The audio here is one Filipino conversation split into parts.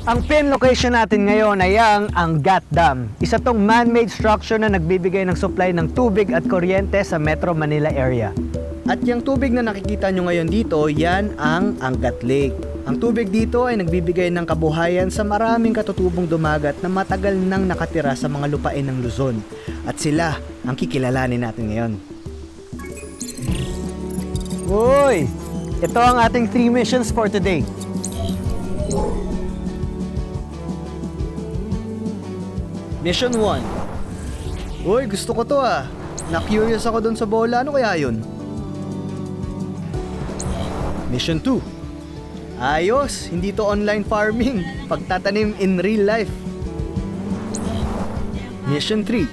Ang pin location natin ngayon ay ang Angat Dam. Isa tong man-made structure na nagbibigay ng supply ng tubig at kuryente sa Metro Manila area. At yung tubig na nakikita nyo ngayon dito, yan ang Angat Lake. Ang tubig dito ay nagbibigay ng kabuhayan sa maraming katutubong dumagat na matagal nang nakatira sa mga lupain ng Luzon. At sila ang kikilalanin natin ngayon. Uy! Ito ang ating 3 missions for today. Mission 1. Uy, gusto ko to ah. Na-curious ako dun sa bola. Ano kaya yun? Mission 2. Ayos, hindi to online farming. Pagtatanim in real life. Mission 3.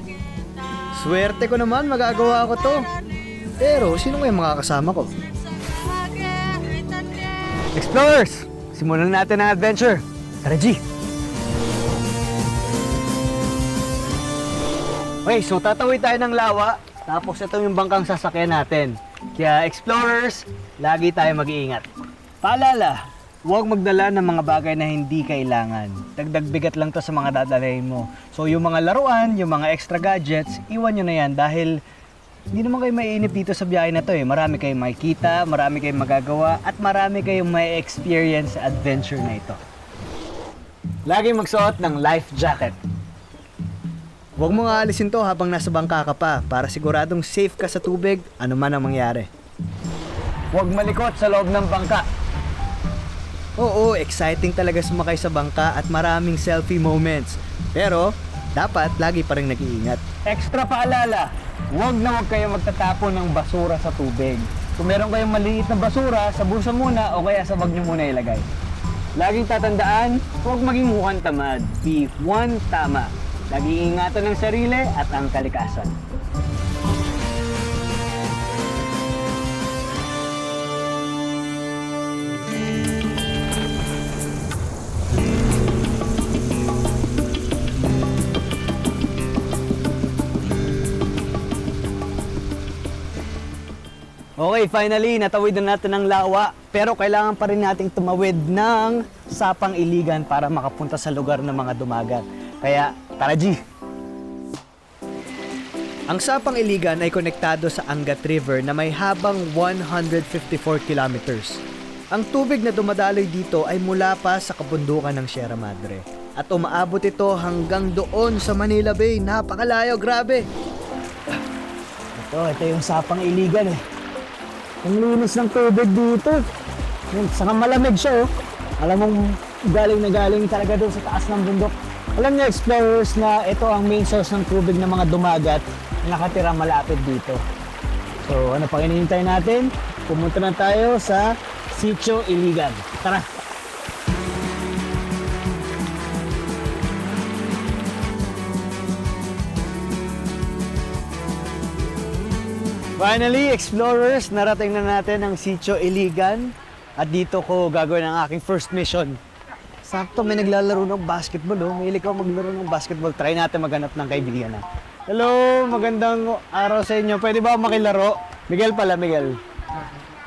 Swerte ko naman, magagawa ko to. Pero, sino kaya makakasama ko? Explorers! Simulan natin ang adventure. Tara, G! Okay, so tatawid tayo ng lawa, tapos ito yung bangkang sasakyan natin. Kaya explorers, lagi tayo mag-iingat. Paalala, huwag magdala ng mga bagay na hindi kailangan. Dagdag bigat lang to sa mga dadalhin mo. So yung mga laruan, yung mga extra gadgets, iwan nyo na yan dahil hindi naman kayo maiinip dito sa biyahe na to eh. Marami kayong makikita, marami kayong magagawa, at marami kayong may experience sa adventure na ito. Lagi magsuot ng life jacket. Huwag mo nga alisin to habang nasa bangka ka pa para siguradong safe ka sa tubig, ano man ang mangyari. Huwag malikot sa loob ng bangka. Oo, exciting talaga sumakay sa bangka at maraming selfie moments. Pero, dapat lagi pa rin nag-iingat. Extra paalala, huwag na huwag kayo magtatapon ng basura sa tubig. Kung meron kayong maliit na basura, sa bulsa muna o kaya sa bag nyo muna ilagay. Laging tatandaan, huwag maging mukhang tamad. Be one tama. Laging ingatan ng sarili at ang kalikasan. Okay, finally, natawid na natin ang lawa. Pero kailangan pa rin nating tumawid ng Sapang Iligan para makapunta sa lugar ng mga dumagat. Kaya, tara G! Ang Sapang Iligan ay konektado sa Angat River na may habang 154 kilometers. Ang tubig na dumadaloy dito ay mula pa sa kabundukan ng Sierra Madre. At umaabot ito hanggang doon sa Manila Bay. Napakalayo, grabe! Ito yung Sapang Iligan eh. Ang linis ng tubig dito. Saka malamig siya oh. Alam mong galing na galing talaga doon sa taas ng bundok. Alam niyo explorers na ito ang main source ng tubig ng mga dumagat na nakatira malapit dito. So ano pang hinihintay natin? Pumunta na tayo sa Sitio Iligan. Tara! Finally, explorers, narating na natin ang Sitio Iligan at dito ko gagawin ang aking first mission. Sakto, may naglalaro ng basketball. Oh. May ikaw maglaro ng basketball. Try natin maghanap ng kaibigan na. Hello, magandang araw sa inyo. Pwede ba makilaro? Miguel pala, Miguel.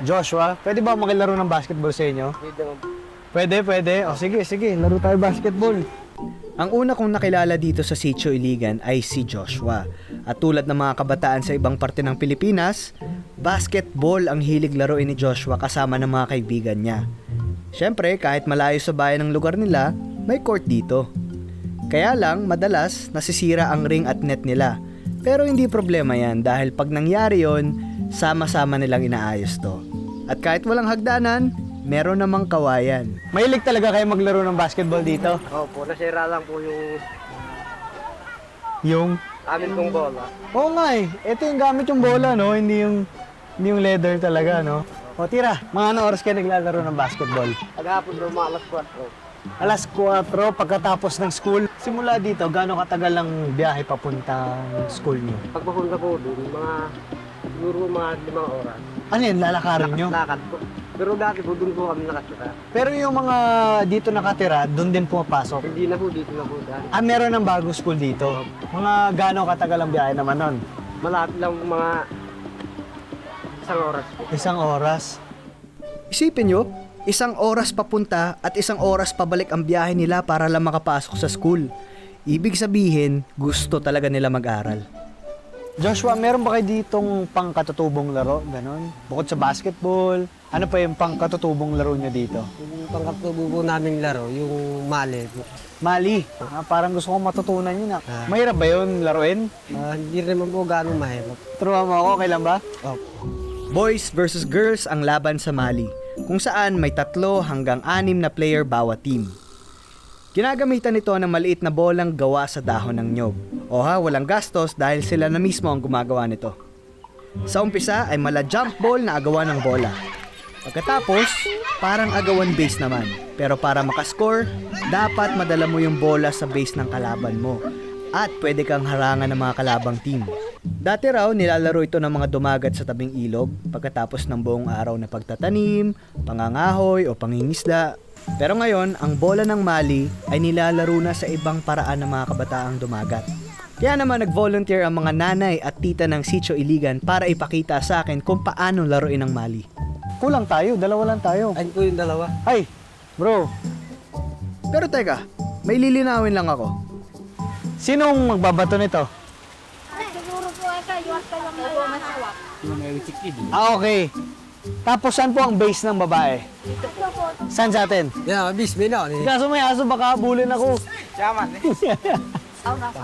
Joshua, pwede ba makilaro ng basketball sa inyo? Pwede, pwede. O sige, laro tayo basketball. Ang una kong nakilala dito sa Sitio Iligan ay si Joshua. At tulad ng mga kabataan sa ibang parte ng Pilipinas, basketball ang hilig laruin ni Joshua kasama ng mga kaibigan niya. Siyempre, kahit malayo sa bayan ng lugar nila, may court dito. Kaya lang, madalas nasisira ang ring at net nila. Pero hindi problema yan dahil pag nangyari yon, sama-sama nilang inaayos to. At kahit walang hagdanan, meron namang kawayan. Mahilig talaga kayo maglaro ng basketball dito? Opo, nasira lang po Yung? amin kong bola. Oo nga eh. Ito yung gamit yung bola, no? Hindi yung leather talaga, no? O tira, mga anong oras kayo naglalaro ng basketball? Paghapon po mga alas 4. Alas 4 pagkatapos ng school. Simula dito, gaano katagal ang biyahe papuntang school niyo? Pagpapunta po doon, siguro mga 5 oras. Ano yun, lalakarin nyo? Lakad po. Pero dati po, doon po kami nakatira. Pero yung mga dito nakatira, doon din pumapasok. Hindi na po, dito na po dahil. Meron ng bagong school dito. Mga gaano katagal ang biyahe naman nun? Malapit lang po mga 1 oras po. 1 oras. Isipin nyo, 1 oras papunta at 1 oras pabalik ang biyahe nila para lang makapasok sa school. Ibig sabihin, gusto talaga nila mag-aral. Joshua, meron ba kayo ditong pangkatutubong laro? Ganon? Bukod sa basketball, ano pa yung pangkatutubong laro nyo dito? Yung pangkatubo naming laro, yung mali. Mali. Parang gusto kong matutunan yun. Mahirap ba yun laruin? Hindi rin naman po gano'ng mahirap. Turuan mo ako, kailan ba? Opo. Boys versus girls ang laban sa Mali, kung saan may 3 hanggang 6 na player bawat team. Ginagamitan ito ng maliit na bolang gawa sa dahon ng nyog. Walang gastos dahil sila na mismo ang gumagawa nito. Sa umpisa ay mala jump ball na agawan ng bola. Pagkatapos, parang agawan base naman. Pero para makascore, dapat madala mo yung bola sa base ng kalaban mo. At pwede kang harangan ng mga kalabang team. Dati raw nilalaro ito ng mga dumagat sa tabing ilog pagkatapos ng buong araw na pagtatanim, pangangahoy o pangingisda. Pero ngayon, ang bola ng Mali ay nilalaro na sa ibang paraan ng mga kabataang dumagat. Kaya naman nag-volunteer ang mga nanay at tita ng Sitio Iligan para ipakita sa akin kung paano laruin ang Mali. Kulang tayo, 2 lang tayo. Ayun po yung dalawa. Ay, bro. Pero teka, may lilinawin lang ako. Sinong magbabato nito? Siguro po kayo at kayo masawak. Okay. Tapos saan po ang base ng babae? Ito po. Saan sa atin? Yeah, bis, bina. Kaso may aso, baka habulin ako.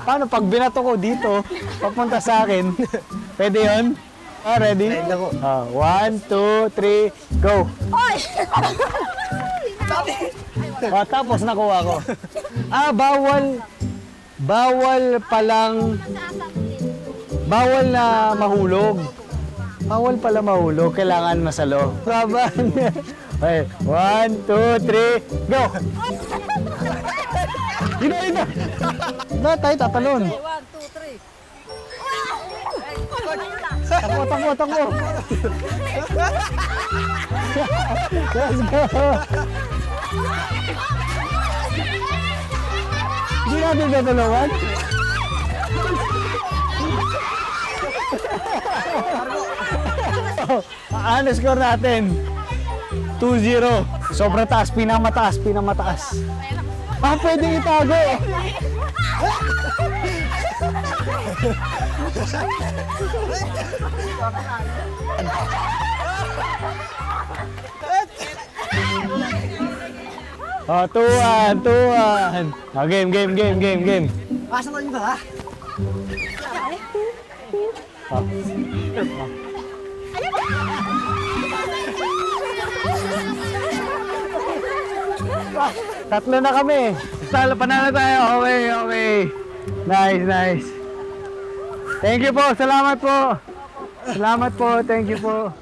Paano pag binato ko dito, papunta sa akin? Pwede yun? Ready? Ready na po. 1, 2, 3, go! Tapos nakuha ko. Bawal palang, bawal na mahulog. Bawal pala mahulog, kailangan masalo. Laban. Okay, 1, 2, 3, go! Ina! Na tayo tatalon. 1, 2, 3. Takbo. Let's go! Hindi natin tatulungan? Ano score natin? 2-0. Sobrang taas, pinamataas. Pwedeng itago. Tuwan. Game. Asa ko yung ba? Tatlo na kami. Panalo tayo. Okay. Nice. Thank you po. Salamat po. Thank you po.